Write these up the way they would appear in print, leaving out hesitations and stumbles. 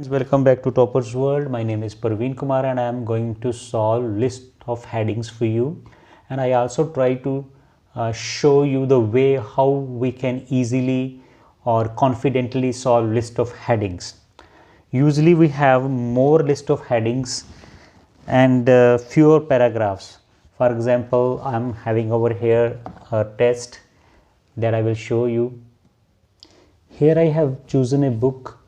Welcome back to Topper's World. My name is Parveen Kumar and I am going to solve list of headings for you, and I also try to show you the way how we can easily or confidently solve list of headings. Usually we have more list of headings and fewer paragraphs. For example, I am having over here a test that I will show you. Here I have chosen a book,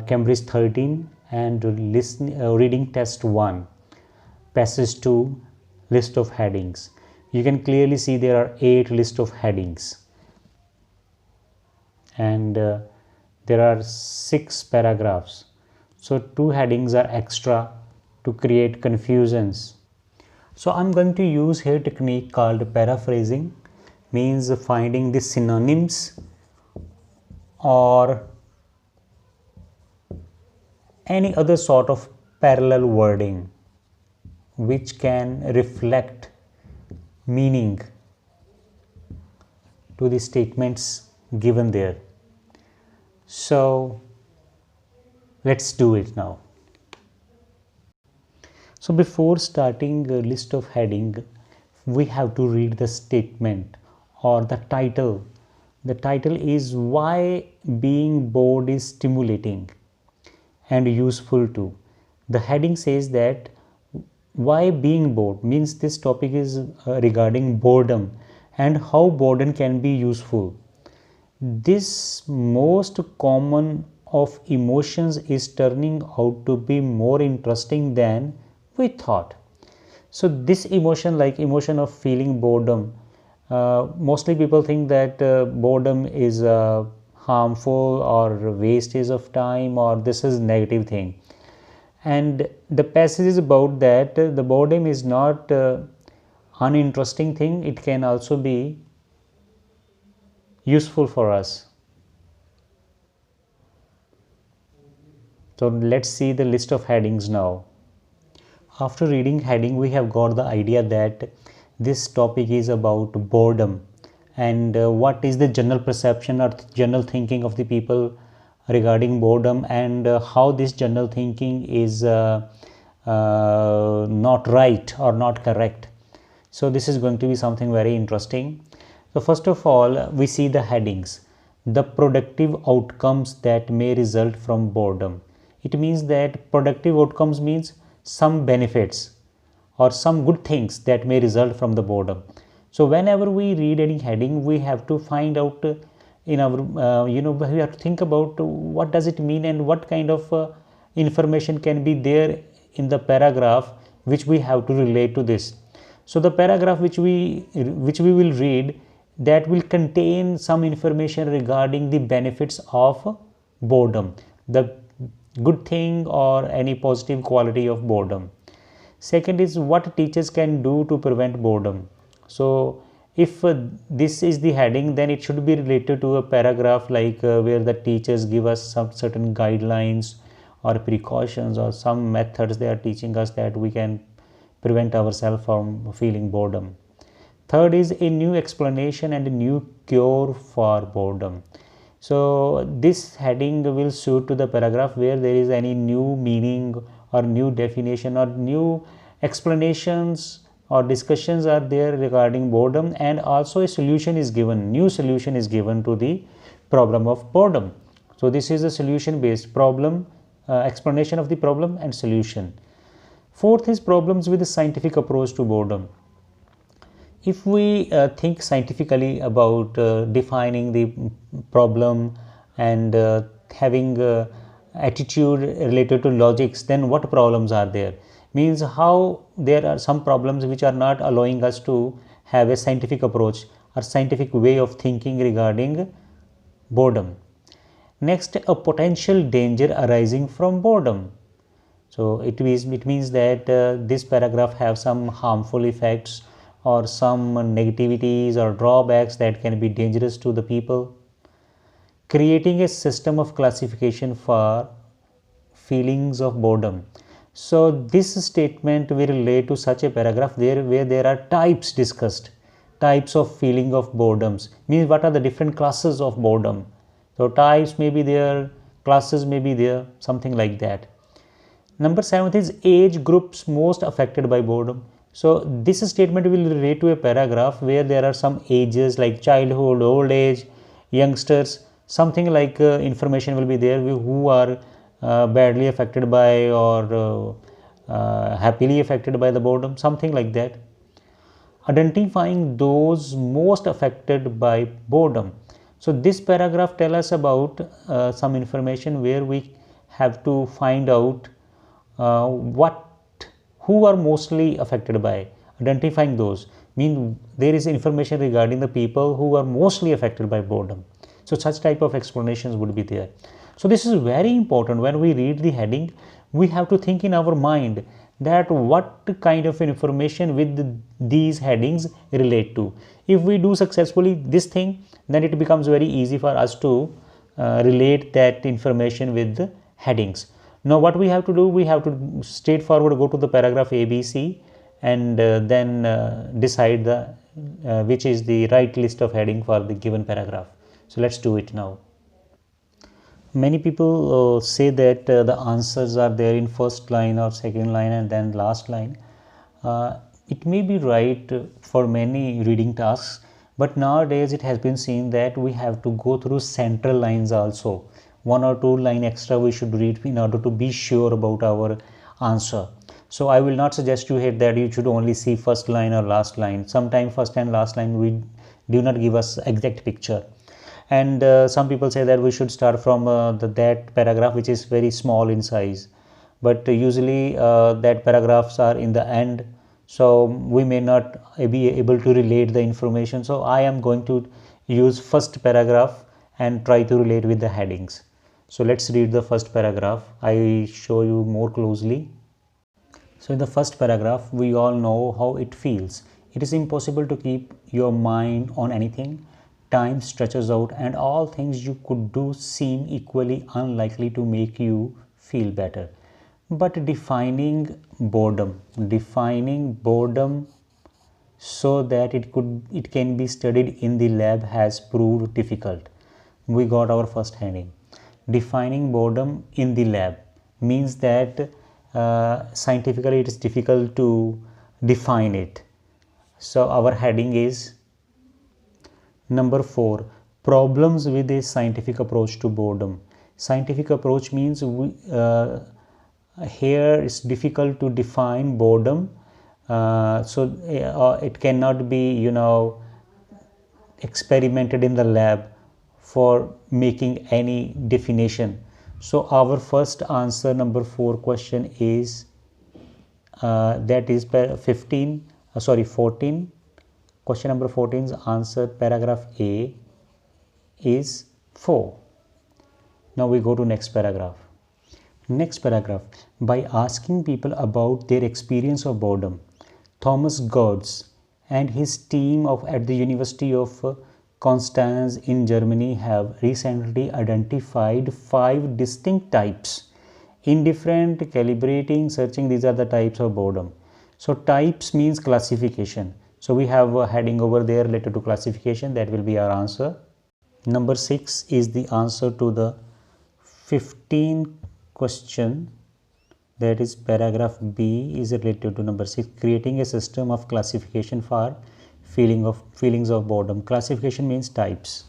Cambridge 13, and reading test 1, passage 2, list of headings. You can clearly see there are 8 list of headings, and there are 6 paragraphs. So 2 headings are extra to create confusions. So I'm going to use here technique called paraphrasing, means finding the synonyms or any other sort of parallel wording which can reflect meaning to the statements given there. So let's do it now. So before starting a list of heading, we have to read the statement or the title. The title is Why Being Bored is Stimulating and Useful Too. The heading says that why being bored, means this topic is regarding boredom and how boredom can be useful. This most common of emotions is turning out to be more interesting than we thought. So this emotion, like emotion of feeling boredom, mostly people think that boredom is harmful or wastage of time, or this is negative thing. And the passage is about that the boredom is not uninteresting thing, it can also be useful for us. So let's see the list of headings now. After reading heading, we have got the idea that this topic is about boredom and what is the general perception or general thinking of the people regarding boredom, and how this general thinking is not right or not correct. So this is going to be something very interesting. So first of all, we see the headings. The productive outcomes that may result from boredom. It means that productive outcomes means some benefits or some good things that may result from the boredom. So whenever we read any heading, we have to find out in our we have to think about what does it mean and what kind of information can be there in the paragraph which we have to relate to this. So the paragraph which we will read, that will contain some information regarding the benefits of boredom, the good thing or any positive quality of boredom. Second is what teachers can do to prevent boredom. So if this is the heading, then it should be related to a paragraph like where the teachers give us some certain guidelines or precautions or some methods they are teaching us that we can prevent ourselves from feeling boredom. Third is a new explanation and a new cure for boredom. So this heading will suit to the paragraph where there is any new meaning or new definition or new explanations or discussions are there regarding boredom, and also a solution is given, new solution is given to the problem of boredom. So this is a solution based problem, explanation of the problem and solution. Fourth is problems with a scientific approach to boredom. If we think scientifically about defining the problem and having attitude related to logics, then what problems are there? Means how there are some problems which are not allowing us to have a scientific approach or scientific way of thinking regarding boredom. Next, a potential danger arising from boredom. So it means that this paragraph have some harmful effects or some negativities or drawbacks that can be dangerous to the people. Creating a system of classification for feelings of boredom. So this statement will relate to such a paragraph there where there are types discussed, types of feeling of boredoms, means what are the different classes of boredom. So types may be there, classes may be there, something like that. Number 7 is age groups most affected by boredom. So this statement will relate to a paragraph where there are some ages like childhood, old age, youngsters, something like information will be there who are badly affected by or happily affected by the boredom, something like that. Identifying those most affected by boredom. So this paragraph tells us about some information where we have to find out what who are mostly affected by. Identifying those mean there is information regarding the people who are mostly affected by boredom. So such type of explanations would be there. So this is very important. When we read the heading, we have to think in our mind that what kind of information with these headings relate to. If we do successfully this thing, then it becomes very easy for us to relate that information with the headings. Now what we have to do, we have to straightforward go to the paragraph ABC and then decide the which is the right list of heading for the given paragraph. So let's do it now. Many people say that the answers are there in first line or second line and then last line. It may be right for many reading tasks, but nowadays it has been seen that we have to go through central lines also. 1 or 2 line extra we should read in order to be sure about our answer. So I will not suggest you here that you should only see first line or last line. Sometimes first and last line we do not give us exact picture. And some people say that we should start from that paragraph which is very small in size, but usually that paragraphs are in the end, so we may not be able to relate the information. So I am going to use first paragraph and try to relate with the headings. So let's read the first paragraph. I show you more closely. So in the first paragraph, we all know how it feels. It is impossible to keep your mind on anything. Time stretches out and all things you could do seem equally unlikely to make you feel better. But defining boredom so that it can be studied in the lab has proved difficult. We got our first heading. Defining boredom in the lab means that scientifically it is difficult to define it. So our heading is number 4, problems with a scientific approach to boredom. Scientific approach means here it's difficult to define boredom. It cannot be experimented in the lab for making any definition. So our first answer, number 4 question is that is 14. Question number 14's answer, paragraph A, is 4. Now we go to next paragraph. Next paragraph, by asking people about their experience of boredom, Thomas Gertz and his team at the University of Konstanz in Germany have recently identified 5 distinct types. Indifferent, calibrating, searching, these are the types of boredom. So types means classification. So we have a heading over there related to classification. That will be our answer. Number 6 is the answer to the 15 question. That is paragraph B is related to number 6, creating a system of classification for feelings of boredom. Classification means types.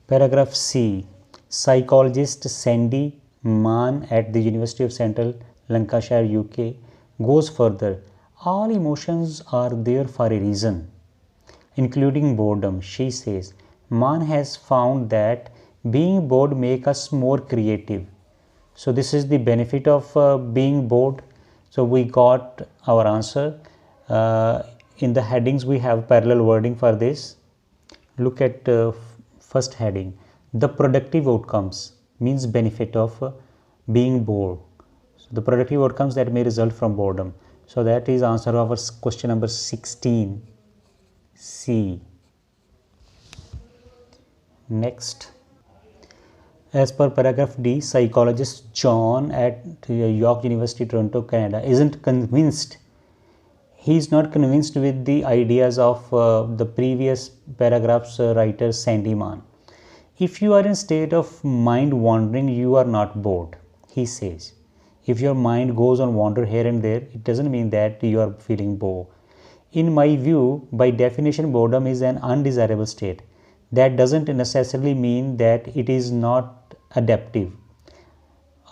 Paragraph C, psychologist Sandy Mann at the University of Central Lancashire, UK, goes further. All emotions are there for a reason, including boredom, she says. Mann has found that being bored makes us more creative. So this is the benefit of being bored. So we got our answer. In the headings we have parallel wording for this. Look at first heading. The productive outcomes means benefit of being bored. So the productive outcomes that may result from boredom. So that is answer of our question number 16, C. Next, as per paragraph D, psychologist John at York University, Toronto, Canada, isn't convinced. He is not convinced with the ideas of the previous paragraph's writer Sandy Mann. If you are in state of mind wandering, you are not bored, he says. If your mind goes on wander here and there, it doesn't mean that you are feeling bored. In my view, by definition, boredom is an undesirable state. That doesn't necessarily mean that it is not adaptive.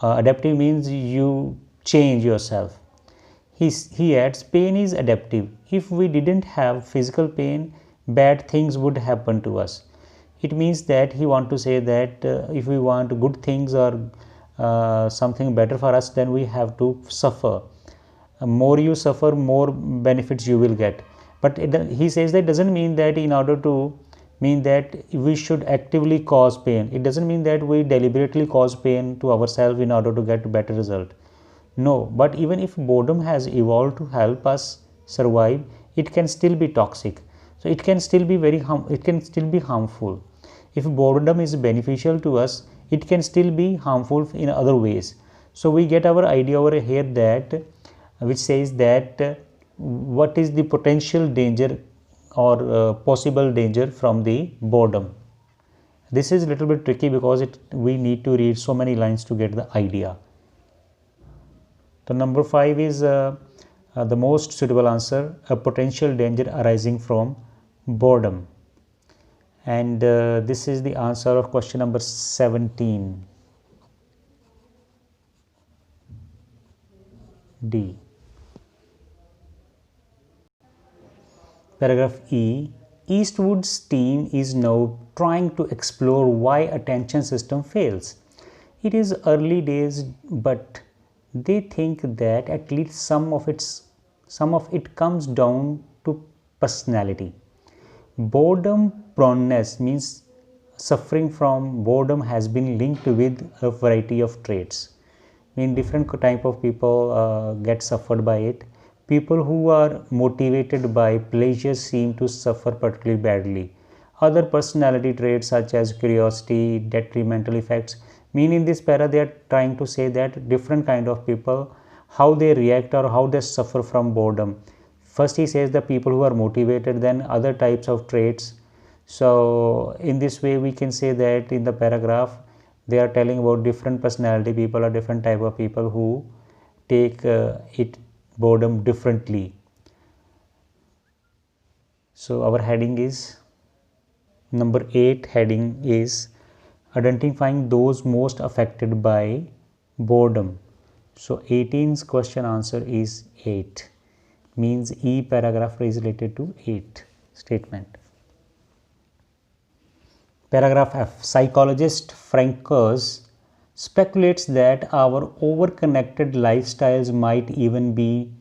Adaptive means you change yourself. He adds, pain is adaptive. If we didn't have physical pain, bad things would happen to us. It means that he wants to say that if we want good things or something better for us, then we have to suffer. More you suffer, more benefits you will get. But he says that doesn't mean that in order to mean that we should actively cause pain. It doesn't mean that we deliberately cause pain to ourselves in order to get better result. No, but even if boredom has evolved to help us survive, it can still be toxic. So it can still be harmful. If boredom is beneficial to us, it can still be harmful in other ways. So we get our idea over here that which says that what is the potential danger or possible danger from the boredom. This is a little bit tricky because we need to read so many lines to get the idea. The number 5 is the most suitable answer, a potential danger arising from boredom. And this is the answer of question number 17. D. Paragraph E. Eastwood's team is now trying to explore why attention system fails. It is early days, but they think that at least some of it comes down to personality. Boredom proneness means suffering from boredom has been linked with a variety of traits. Different type of people get suffered by it. People who are motivated by pleasure seem to suffer particularly badly. Other personality traits such as curiosity, detrimental effects. In this para they are trying to say that different kind of people, how they react or how they suffer from boredom. First he says the people who are motivated, then other types of traits. So in this way we can say that in the paragraph they are telling about different personality people or different type of people who take boredom differently. So our heading is number 8. Heading is identifying those most affected by boredom. So 18's question answer is 8, means E paragraph is related to 8 statement. Paragraph F. Psychologist Frankers speculates that our over-connected lifestyles might even be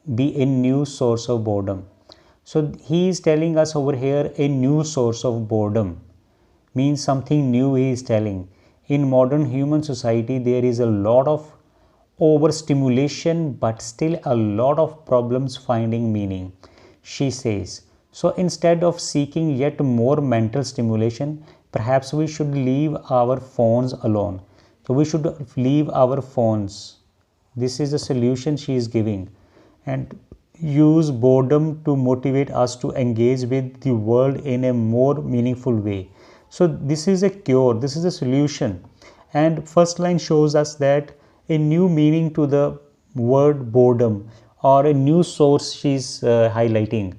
a new source of boredom. So he is telling us over here a new source of boredom, means something new he is telling. In modern human society there is a lot of overstimulation but still a lot of problems finding meaning, she says. So instead of seeking yet more mental stimulation, perhaps we should leave our phones alone. So we should leave our phones. This is the solution she is giving, and use boredom to motivate us to engage with the world in a more meaningful way. So this is a cure, this is a solution. And first line shows us that a new meaning to the word boredom, or a new source she is highlighting.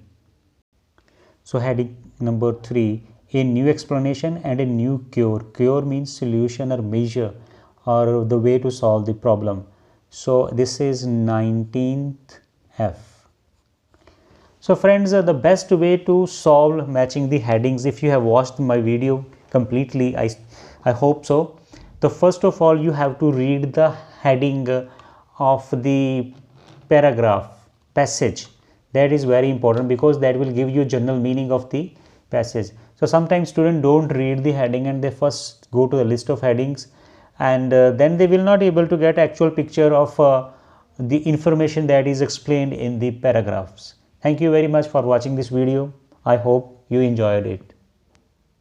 So heading number 3, a new explanation and a new cure. Cure means solution or measure or the way to solve the problem. So this is 19th F. So friends, the best way to solve matching the headings, if you have watched my video completely, I hope so. So first of all you have to read the heading of the paragraph passage. That is very important because that will give you general meaning of the passage. So sometimes students don't read the heading and they first go to the list of headings, and then they will not able to get actual picture of the information that is explained in the paragraphs. Thank you very much for watching this video. I hope you enjoyed it.